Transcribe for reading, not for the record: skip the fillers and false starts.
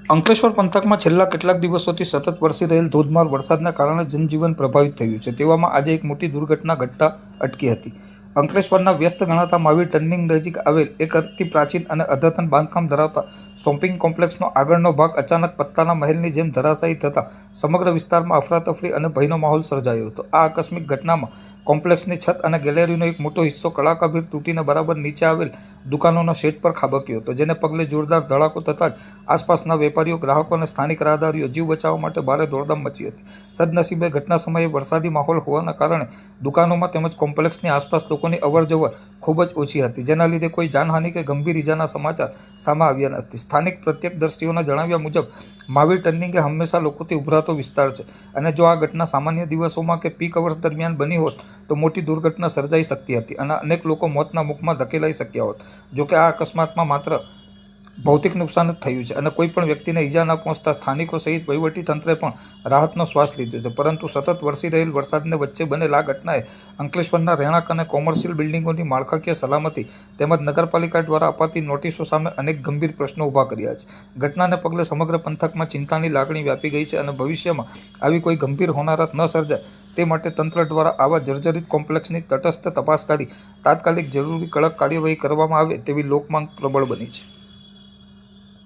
અંકલેશ્વર પંથકમાં છેલ્લા કેટલાક દિવસોથી સતત વરસી રહેલ ધોધમાર વરસાદના કારણે જનજીવન પ્રભાવિત થયું છે। તેવામાં આજે એક મોટી દુર્ઘટના ઘટતા અટકી હતી। અંકલેશ્વરના વ્યસ્ત ગણાતા મહાવીર ટર્નિંગ નજીક આવેલ એક અતિ પ્રાચીન અને અદ્યતન બાંધકામ ધરાવતા શોપિંગ કોમ્પ્લેક્સનો આગળનો ભાગ અચાનક પત્તાના મહેલની જેમ ધરાશાયી થતાં સમગ્ર વિસ્તારમાં અફરાતફરી અને ભયનો માહોલ સર્જાયો હતો। આ આકસ્મિક ઘટનામાં કોમ્પ્લેક્સની છત અને ગેલેરીનો એક મોટો હિસ્સો કડાકાભેર તૂટીને બરાબર નીચે આવેલ દુકાનોના શેડ પર ખાબક્યો હતો, જેને પગલે જોરદાર ધડાકો થતાં જ આસપાસના વેપારીઓ, ગ્રાહકો અને સ્થાનિક રાહદારીઓ જીવ બચાવવા માટે ભારે દોડધામ મચી હતી। સદનસીબે ઘટના સમયે વરસાદી માહોલ હોવાના કારણે દુકાનોમાં તેમજ કોમ્પ્લેક્સની આસપાસ લોકોની અવરજવર ખૂબ જ ઓછી હતી, જેના લીધે કોઈ જાનહાનિ કે ગંભીર ઇજાના સમાચાર સામે આવ્યા નથી। સ્થાનિક પ્રત્યક્ષદર્શીઓના જણાવ્યા મુજબ મહાવીર ટર્નિંગ એ હંમેશા લોકોથી ઉભરાતો વિસ્તાર છે અને જો આ ઘટના સામાન્ય દિવસોમાં કે પીક અવર્સ દરમિયાન બની હોત તો મોટી દુર્ઘટના સર્જાઈ શકતી હતી અને અનેક લોકો મોતના મુખમાં ધકેલાઈ શક્યા હોત। જોકે આ અકસ્માતમાં માત્ર ભૌતિક નુકસાન જ થયું છે અને કોઈ પણ વ્યક્તિને ઈજા ન પહોંચતા સ્થાનિકો સહિત વહીવટી તંત્રે પણ રાહતનો શ્વાસ લીધો છે। પરંતુ સતત વરસી રહેલ વરસાદને વચ્ચે બનેલ આ ઘટનાએ અંકલેશ્વરના રહેણાંક અને કોમર્શિયલ બિલ્ડિંગોની માળખાકીય સલામતી તેમજ નગરપાલિકા દ્વારા અપાતી નોટિસો સામે અનેક ગંભીર પ્રશ્નો ઊભા કર્યા છે। ઘટનાને પગલે સમગ્ર પંથકમાં ચિંતાની લાગણી વ્યાપી ગઈ છે અને ભવિષ્યમાં આવી કોઈ ગંભીર હોનારત ન સર્જાય તે માટે તંત્ર દ્વારા આવા જર્જરિત કોમ્પ્લેક્સની તટસ્થ તપાસ કરી તાત્કાલિક જરૂરી કડક કાર્યવાહી કરવામાં આવે તેવી લોકમાંગ પ્રબળ બની છે।